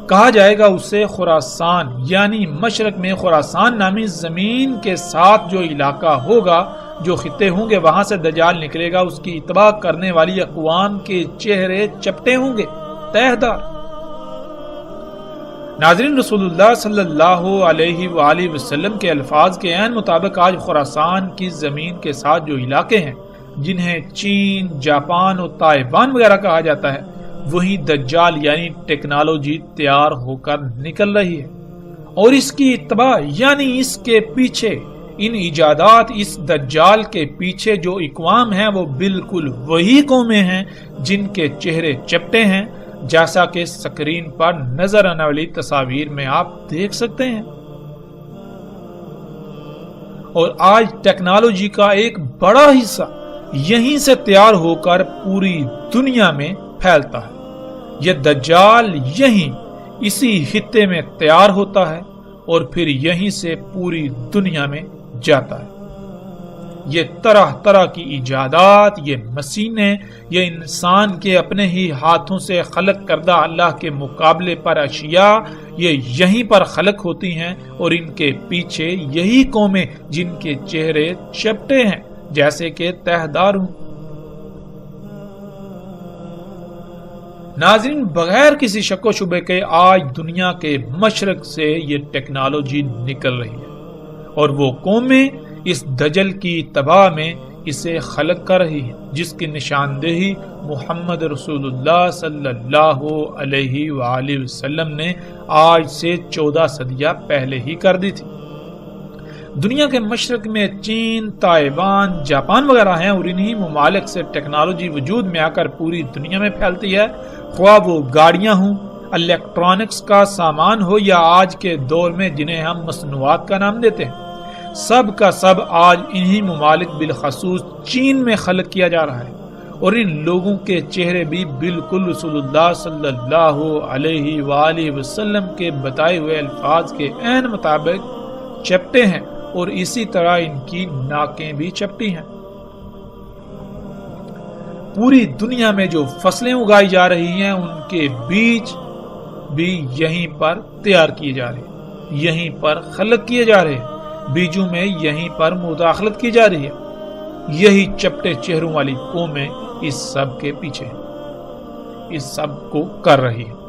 کہا جائے گا اسے خراسان، یعنی مشرق میں خراسان نامی زمین کے ساتھ جو علاقہ ہوگا، جو خطے ہوں گے، وہاں سے دجال نکلے گا۔ اس کی اتباع کرنے والی اقوام کے چہرے چپٹے ہوں گے، تہہ دار۔ ناظرین، رسول اللہ صلی اللہ علیہ وآلہ وسلم کے الفاظ کے عین مطابق آج خراسان کی زمین کے ساتھ جو علاقے ہیں جنہیں چین، جاپان اور تائیوان وغیرہ کہا جاتا ہے، وہی دجال یعنی ٹیکنالوجی تیار ہو کر نکل رہی ہے، اور اس کی اتباع یعنی اس کے پیچھے ان ایجادات، اس دجال کے پیچھے جو اقوام ہیں وہ بالکل وہی قومیں ہیں جن کے چہرے چپٹے ہیں، جیسا کہ سکرین پر نظر آنے والی تصاویر میں آپ دیکھ سکتے ہیں۔ اور آج ٹیکنالوجی کا ایک بڑا حصہ یہیں سے تیار ہو کر پوری دنیا میں پھیلتا ہے۔ یہ دجال یہیں اسی خطے میں تیار ہوتا ہے اور پھر یہیں سے پوری دنیا میں جاتا ہے۔ یہ طرح طرح کی ایجادات، یہ مشینیں، یہ انسان کے اپنے ہی ہاتھوں سے خلق کردہ اللہ کے مقابلے پر اشیاء، یہ یہیں پر خلق ہوتی ہیں، اور ان کے پیچھے یہی قومیں جن کے چہرے چپٹے ہیں جیسے کہ تہ دار ہوں۔ ناظرین، بغیر کسی شک و شبے کے آج دنیا کے مشرق سے یہ ٹیکنالوجی نکل رہی ہے، اور وہ قومیں اس دجل کی تباہ میں اسے خلق کر رہی ہیں، جس کی نشاندہی محمد رسول اللہ صلی اللہ علیہ وآلہ وسلم نے آج سے 14 صدیاں پہلے ہی کر دی تھی۔ دنیا کے مشرق میں چین، تائیوان، جاپان وغیرہ ہیں، اور انہی ممالک سے ٹیکنالوجی وجود میں آ کر پوری دنیا میں پھیلتی ہے، خواہ وہ گاڑیاں ہوں، الیکٹرانکس کا سامان ہو، یا آج کے دور میں جنہیں ہم مصنوعات کا نام دیتے ہیں۔ سب کا سب آج انہی ممالک بالخصوص چین میں خلق کیا جا رہا ہے، اور ان لوگوں کے چہرے بھی بالکل رسول اللہ صلی اللہ علیہ وآلہ وسلم کے بتائے ہوئے الفاظ کے عین مطابق چپٹے ہیں، اور اسی طرح ان کی ناکیں بھی چپٹی ہیں۔ پوری دنیا میں جو فصلیں اگائی جا رہی ہیں ان کے بیج بھی یہیں پر تیار کیے جا رہے ہیں، یہیں پر خلق کیے جا رہے ہیں، بیجوں میں یہیں پر مداخلت کی جا رہی ہے۔ یہی چپٹے چہروں والی قومیں اس سب کے پیچھے ہیں، اس سب کو کر رہی ہے۔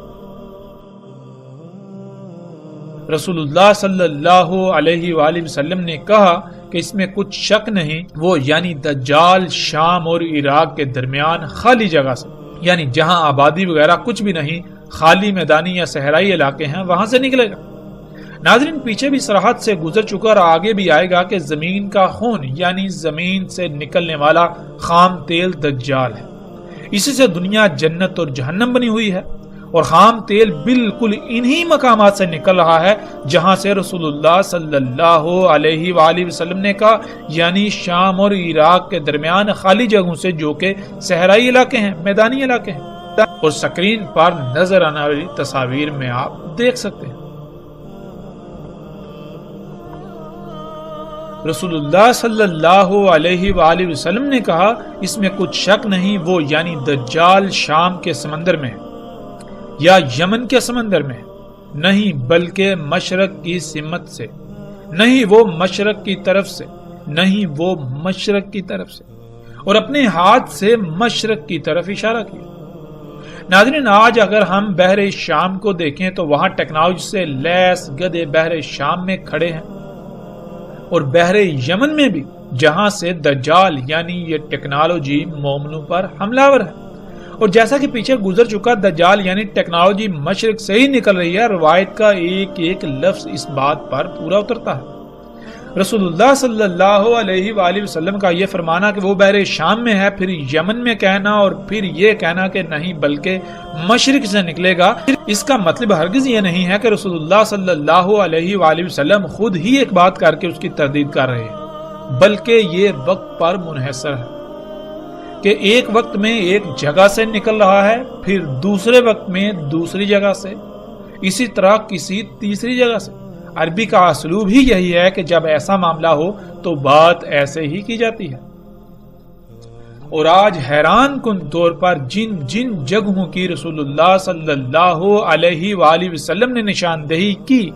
رسول اللہ صلی اللہ علیہ وآلہ وسلم نے کہا کہ اس میں کچھ شک نہیں، وہ یعنی دجال شام اور عراق کے درمیان خالی جگہ سے، یعنی جہاں آبادی وغیرہ کچھ بھی نہیں، خالی میدانی یا صحرائی علاقے ہیں، وہاں سے نکلے گا۔ ناظرین، پیچھے بھی سرحد سے گزر چکا اور آگے بھی آئے گا کہ زمین کا خون یعنی زمین سے نکلنے والا خام تیل دجال ہے۔ اسی سے دنیا جنت اور جہنم بنی ہوئی ہے، اور خام تیل بالکل انہی مقامات سے نکل رہا ہے جہاں سے رسول اللہ صلی اللہ علیہ وآلہ وسلم نے کہا، یعنی شام اور عراق کے درمیان خالی جگہوں سے، جو کہ صحرائی علاقے ہیں، میدانی علاقے ہیں، اور سکرین پر نظر آنے والی تصاویر میں آپ دیکھ سکتے ہیں۔ رسول اللہ صلی اللہ علیہ وآلہ وسلم نے کہا، اس میں کچھ شک نہیں، وہ یعنی دجال شام کے سمندر میں ہے یا یمن کے سمندر میں، نہیں بلکہ مشرق کی سمت سے، نہیں وہ مشرق کی طرف سے، نہیں وہ مشرق کی طرف سے، اور اپنے ہاتھ سے مشرق کی طرف اشارہ کیا۔ ناظرین، آج اگر ہم بحر شام کو دیکھیں تو وہاں ٹیکنالوجی سے لیس گدھے بحر شام میں کھڑے ہیں، اور بحر یمن میں بھی، جہاں سے دجال یعنی یہ ٹیکنالوجی مومنوں پر حملہ آور ہے۔ اور جیسا کہ پیچھے گزر چکا، دجال یعنی ٹیکنالوجی مشرق سے ہی نکل رہی ہے، روایت کا ایک ایک لفظ اس بات پر پورا اترتا ہے۔ رسول اللہ صلی اللہ علیہ وآلہ وسلم کا یہ فرمانا کہ وہ بحر شام میں ہے، پھر یمن میں کہنا، اور پھر یہ کہنا کہ نہیں بلکہ مشرق سے نکلے گا، اس کا مطلب ہرگز یہ نہیں ہے کہ رسول اللہ صلی اللہ علیہ وآلہ وسلم خود ہی ایک بات کر کے اس کی تردید کر رہے ہیں، بلکہ یہ وقت پر منحصر ہے کہ ایک وقت میں ایک جگہ سے نکل رہا ہے، پھر دوسرے وقت میں دوسری جگہ سے، اسی طرح کسی تیسری جگہ سے۔ عربی کا اسلوب ہی یہی ہے کہ جب ایسا معاملہ ہو تو بات ایسے ہی کی جاتی ہے۔ اور آج حیران کن طور پر جن جن جگہوں کی رسول اللہ صلی اللہ علیہ وآلہ وسلم نے نشاندہی کی،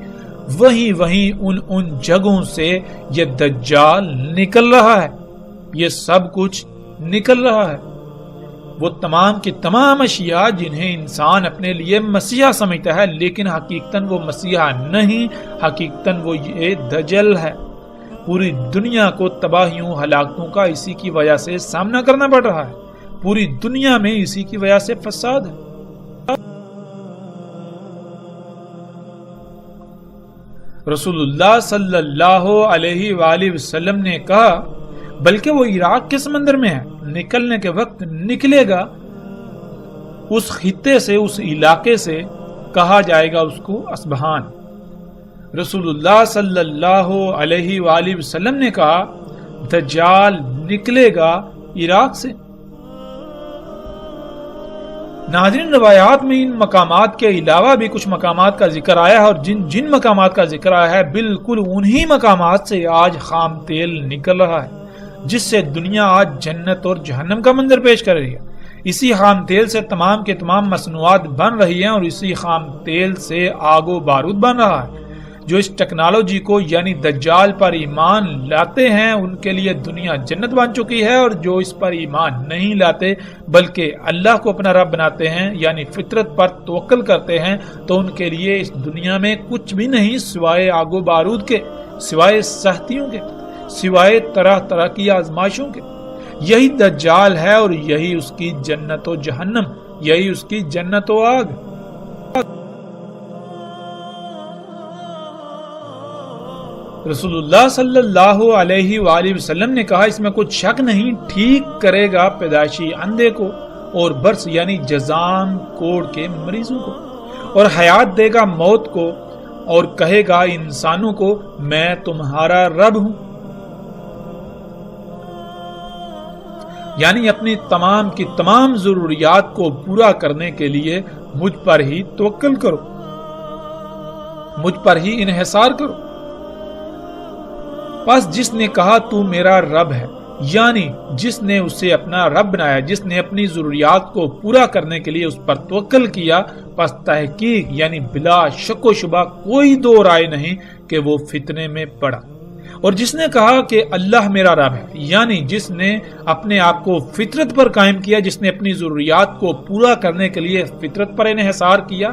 وہیں ان جگہوں سے یہ دجال نکل رہا ہے، یہ سب کچھ نکل رہا ہے۔ وہ تمام کی تمام اشیاء جنہیں انسان اپنے لیے مسیحا سمجھتا ہے لیکن حقیقتاً وہ مسیحا نہیں، حقیقتاً وہ یہ دجل ہے۔ پوری دنیا کو تباہیوں ہلاکتوں کا اسی کی وجہ سے سامنا کرنا پڑ رہا ہے، پوری دنیا میں اسی کی وجہ سے فساد ہے۔ رسول اللہ صلی اللہ علیہ وآلہ وسلم نے کہا بلکہ وہ عراق کے سمندر میں ہے، نکلنے کے وقت نکلے گا، اس خطے سے، اس علاقے سے کہا جائے گا اس کو اصبہان۔ رسول اللہ صلی اللہ علیہ وآلہ وسلم نے کہا دجال نکلے گا عراق سے۔ ناظرین، روایات میں ان مقامات کے علاوہ بھی کچھ مقامات کا ذکر آیا ہے، اور جن مقامات کا ذکر آیا ہے بالکل انہی مقامات سے آج خام تیل نکل رہا ہے، جس سے دنیا آج جنت اور جہنم کا منظر پیش کر رہی ہے۔ اسی خام تیل سے تمام کے تمام مصنوعات بن رہی ہیں، اور اسی خام تیل سے آگ و بارود بن رہا ہے۔ جو اس ٹیکنالوجی کو یعنی دجال پر ایمان لاتے ہیں ان کے لیے دنیا جنت بن چکی ہے، اور جو اس پر ایمان نہیں لاتے بلکہ اللہ کو اپنا رب بناتے ہیں یعنی فطرت پر توکل کرتے ہیں تو ان کے لیے اس دنیا میں کچھ بھی نہیں سوائے آگ و بارود کے، سوائے سختیوں کے، سوائے طرح طرح کی آزمائشوں کے۔ یہی دجال ہے اور یہی اس کی جنت و جہنم، یہی اس کی جنت و آگ۔ رسول اللہ صلی اللہ علیہ وآلہ وسلم نے کہا اس میں کچھ شک نہیں، ٹھیک کرے گا پیدائشی اندھے کو اور برس یعنی جزام کوڑ کے مریضوں کو، اور حیات دے گا موت کو، اور کہے گا انسانوں کو میں تمہارا رب ہوں، یعنی اپنی تمام کی تمام ضروریات کو پورا کرنے کے لیے مجھ پر ہی توکل کرو، مجھ پر ہی انحصار کرو۔ پس جس نے کہا تو میرا رب ہے، یعنی جس نے اسے اپنا رب بنایا، جس نے اپنی ضروریات کو پورا کرنے کے لیے اس پر توکل کیا، پس تحقیق یعنی بلا شک و شبہ کوئی دو رائے نہیں کہ وہ فتنے میں پڑا۔ اور جس نے کہا کہ اللہ میرا رب ہے، یعنی جس نے اپنے آپ کو فطرت پر قائم کیا، جس نے اپنی ضروریات کو پورا کرنے کے لیے فطرت پر انحصار کیا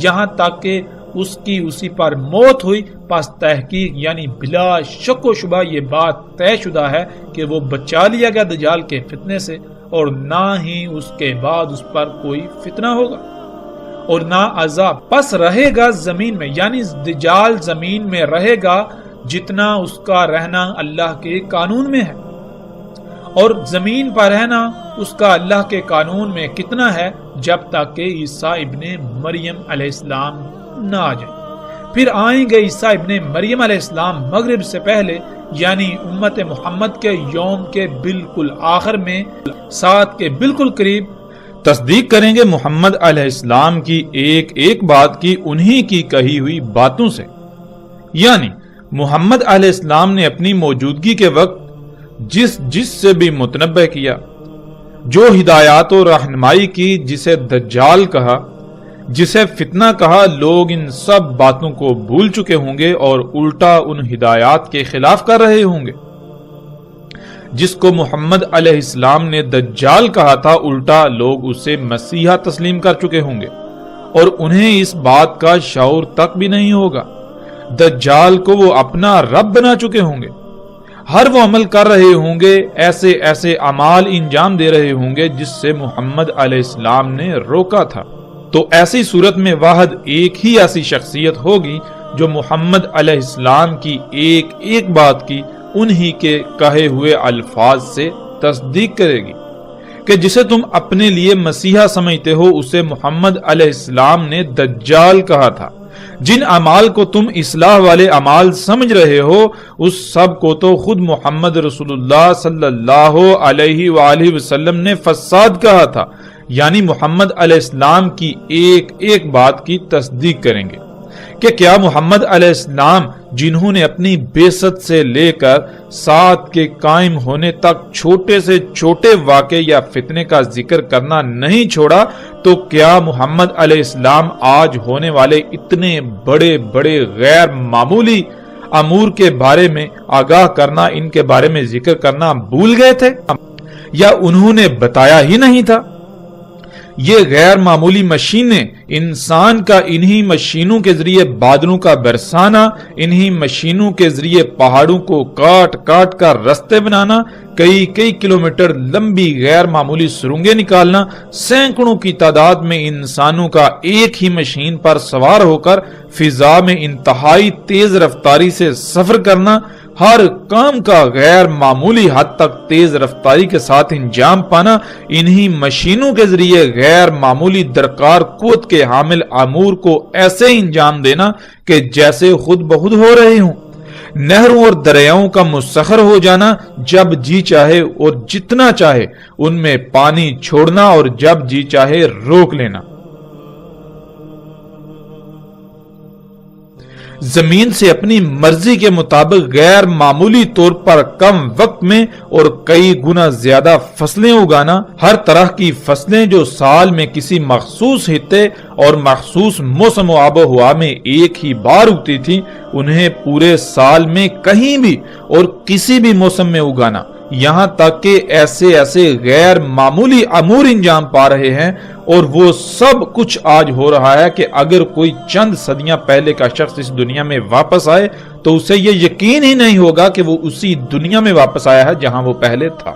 یہاں تک کہ اس کی اسی پر موت ہوئی، پس تحقیق یعنی بلا شک و شبہ یہ بات طے شدہ ہے کہ وہ بچا لیا گیا دجال کے فتنے سے، اور نہ ہی اس کے بعد اس پر کوئی فتنہ ہوگا اور نہ عذاب۔ پس رہے گا زمین میں، یعنی دجال زمین میں رہے گا جتنا اس کا رہنا اللہ کے قانون میں ہے، اور زمین پر رہنا اس کا اللہ کے قانون میں کتنا ہے جب تک کہ عیسیٰ ابن مریم علیہ السلام نہ آ جائیں۔ پھر آئیں گے عیسیٰ ابن مریم علیہ السلام مغرب سے پہلے، یعنی امت محمد کے یوم کے بالکل آخر میں، ساتھ کے بالکل قریب تصدیق کریں گے محمد علیہ السلام کی ایک ایک بات کی انہی کی کہی ہوئی باتوں سے، یعنی محمد علیہ السلام نے اپنی موجودگی کے وقت جس سے بھی متنبہ کیا، جو ہدایات و رہنمائی کی، جسے دجال کہا، جسے فتنہ کہا، لوگ ان سب باتوں کو بھول چکے ہوں گے اور الٹا ان ہدایات کے خلاف کر رہے ہوں گے۔ جس کو محمد علیہ السلام نے دجال کہا تھا، الٹا لوگ اسے مسیحا تسلیم کر چکے ہوں گے اور انہیں اس بات کا شعور تک بھی نہیں ہوگا۔ دجال کو وہ اپنا رب بنا چکے ہوں گے، ہر وہ عمل کر رہے ہوں گے، ایسے ایسے اعمال انجام دے رہے ہوں گے جس سے محمد علیہ السلام نے روکا تھا۔ تو ایسی صورت میں واحد ایک ہی ایسی شخصیت ہوگی جو محمد علیہ السلام کی ایک ایک بات کی انہی کے کہے ہوئے الفاظ سے تصدیق کرے گی کہ جسے تم اپنے لیے مسیحا سمجھتے ہو اسے محمد علیہ السلام نے دجال کہا تھا۔ جن اعمال کو تم اصلاح والے اعمال سمجھ رہے ہو اس سب کو تو خود محمد رسول اللہ صلی اللہ علیہ وآلہ وسلم نے فساد کہا تھا، یعنی محمد علیہ السلام کی ایک ایک بات کی تصدیق کریں گے کہ کیا محمد علیہ السلام جنہوں نے اپنی بعثت سے لے کر ساتھ کے قائم ہونے تک چھوٹے سے چھوٹے واقعے یا فتنے کا ذکر کرنا نہیں چھوڑا، تو کیا محمد علیہ السلام آج ہونے والے اتنے بڑے بڑے غیر معمولی امور کے بارے میں آگاہ کرنا، ان کے بارے میں ذکر کرنا بھول گئے تھے، یا انہوں نے بتایا ہی نہیں تھا؟ یہ غیر معمولی مشینیں، انسان کا انہی مشینوں کے ذریعے بادلوں کا برسانا، انہی مشینوں کے ذریعے پہاڑوں کو کاٹ کاٹ کر رستے بنانا، کئی کلومیٹر لمبی غیر معمولی سرنگیں نکالنا، سینکڑوں کی تعداد میں انسانوں کا ایک ہی مشین پر سوار ہو کر فضا میں انتہائی تیز رفتاری سے سفر کرنا، ہر کام کا غیر معمولی حد تک تیز رفتاری کے ساتھ انجام پانا، انہی مشینوں کے ذریعے غیر معمولی درکار قوت کے حامل امور کو ایسے انجام دینا کہ جیسے خود بخود ہو رہے ہوں، نہروں اور دریاؤں کا مسخر ہو جانا، جب جی چاہے اور جتنا چاہے ان میں پانی چھوڑنا اور جب جی چاہے روک لینا، زمین سے اپنی مرضی کے مطابق غیر معمولی طور پر کم وقت میں اور کئی گنا زیادہ فصلیں اگانا، ہر طرح کی فصلیں جو سال میں کسی مخصوص خطے اور مخصوص موسم و آب و ہوا میں ایک ہی بار اگتی تھی، انہیں پورے سال میں کہیں بھی اور کسی بھی موسم میں اگانا، یہاں تک کہ ایسے غیر معمولی امور انجام پا رہے ہیں، اور وہ سب کچھ آج ہو رہا ہے کہ اگر کوئی چند صدیاں پہلے کا شخص اس دنیا میں واپس آئے تو اسے یہ یقین ہی نہیں ہوگا کہ وہ اسی دنیا میں واپس آیا ہے جہاں وہ پہلے تھا،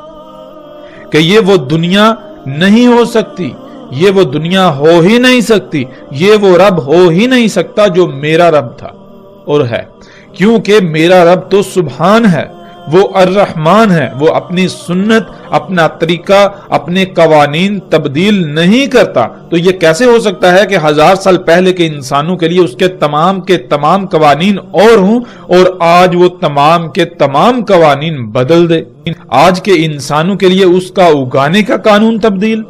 کہ یہ وہ دنیا نہیں ہو سکتی، یہ وہ دنیا ہو ہی نہیں سکتی، یہ وہ رب ہو ہی نہیں سکتا جو میرا رب تھا اور ہے، کیونکہ میرا رب تو سبحان ہے، وہ الرحمن ہے، وہ اپنی سنت، اپنا طریقہ، اپنے قوانین تبدیل نہیں کرتا، تو یہ کیسے ہو سکتا ہے کہ 1000 سال پہلے کے انسانوں کے لیے اس کے تمام قوانین اور ہوں اور آج وہ تمام کے تمام قوانین بدل دے، آج کے انسانوں کے لیے اس کا اگانے کا قانون تبدیل،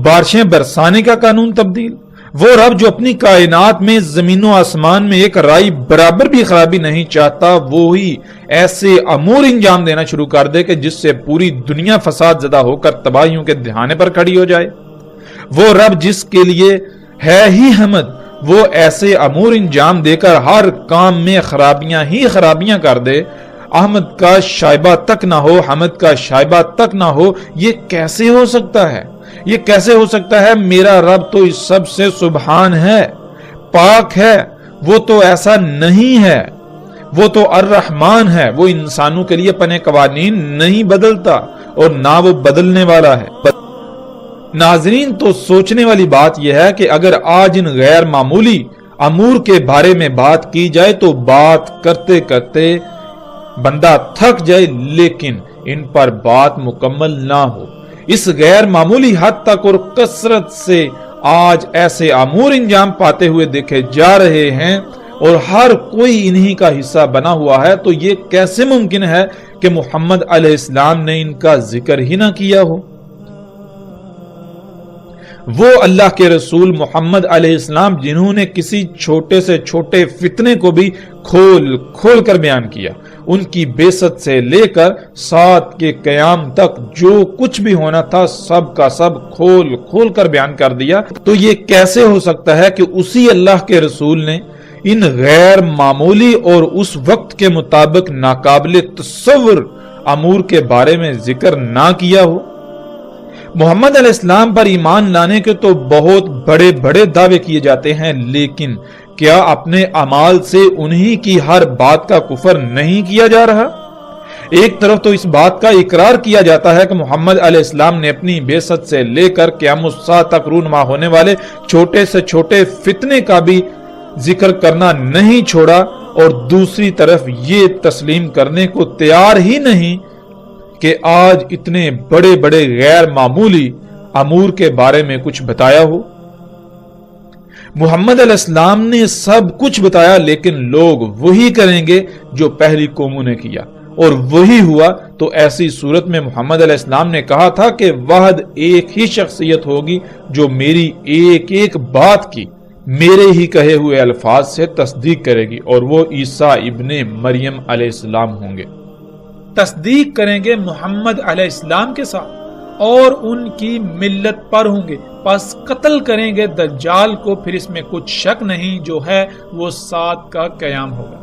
بارشیں برسانے کا قانون تبدیل، وہ رب جو اپنی کائنات میں زمین و آسمان میں ایک رائی برابر بھی خرابی نہیں چاہتا، وہی ایسے امور انجام دینا شروع کر دے کہ جس سے پوری دنیا فساد زدہ ہو کر تباہیوں کے دہانے پر کھڑی ہو جائے، وہ رب جس کے لیے ہے ہی حمد، وہ ایسے امور انجام دے کر ہر کام میں خرابیاں ہی خرابیاں کر دے، احمد کا شائبہ تک نہ ہو، حمد کا شائبہ تک نہ ہو، یہ کیسے ہو سکتا ہے؟ یہ کیسے ہو سکتا ہے؟ میرا رب تو اس سب سے سبحان ہے، پاک ہے، وہ تو ایسا نہیں ہے، وہ تو الرحمن ہے، وہ انسانوں کے لیے اپنے قوانین نہیں بدلتا اور نہ وہ بدلنے والا ہے۔ ناظرین، تو سوچنے والی بات یہ ہے کہ اگر آج ان غیر معمولی امور کے بارے میں بات کی جائے تو بات کرتے کرتے بندہ تھک جائے، لیکن ان پر بات مکمل نہ ہو۔ اس غیر معمولی حد تک اور کثرت سے آج ایسے امور انجام پاتے ہوئے دیکھے جا رہے ہیں اور ہر کوئی انہی کا حصہ بنا ہوا ہے، تو یہ کیسے ممکن ہے کہ محمد علیہ السلام نے ان کا ذکر ہی نہ کیا ہو؟ وہ اللہ کے رسول محمد علیہ السلام جنہوں نے کسی چھوٹے سے چھوٹے فتنے کو بھی کھول کر بیان کیا، ان کی بعثت سے لے کر سات کے قیام تک جو کچھ بھی ہونا تھا سب کا سب کھول کر بیان کر دیا، تو یہ کیسے ہو سکتا ہے کہ اسی اللہ کے رسول نے ان غیر معمولی اور اس وقت کے مطابق ناقابل تصور امور کے بارے میں ذکر نہ کیا ہو؟ محمد علیہ السلام پر ایمان لانے کے تو بہت بڑے بڑے دعوے کیے جاتے ہیں، لیکن کیا اپنے اعمال سے انہی کی ہر بات کا کفر نہیں کیا جا رہا؟ ایک طرف تو اس بات کا اقرار کیا جاتا ہے کہ محمد علیہ السلام نے اپنی بعثت سے لے کر قیام الساعہ تک رونما ہونے والے چھوٹے سے چھوٹے فتنے کا بھی ذکر کرنا نہیں چھوڑا، اور دوسری طرف یہ تسلیم کرنے کو تیار ہی نہیں کہ آج اتنے بڑے بڑے غیر معمولی امور کے بارے میں کچھ بتایا ہو۔ محمد علیہ السلام نے سب کچھ بتایا، لیکن لوگ وہی کریں گے جو پہلی قوموں نے کیا، اور وہی ہوا۔ تو ایسی صورت میں محمد علیہ السلام نے کہا تھا کہ واحد ایک ہی شخصیت ہوگی جو میری ایک ایک بات کی میرے ہی کہے ہوئے الفاظ سے تصدیق کرے گی، اور وہ عیسیٰ ابن مریم علیہ السلام ہوں گے۔ تصدیق کریں گے محمد علیہ السلام کے ساتھ اور ان کی ملت پر ہوں گے، پس قتل کریں گے دجال کو، پھر اس میں کچھ شک نہیں، جو ہے وہ 7 کا قیام ہوگا۔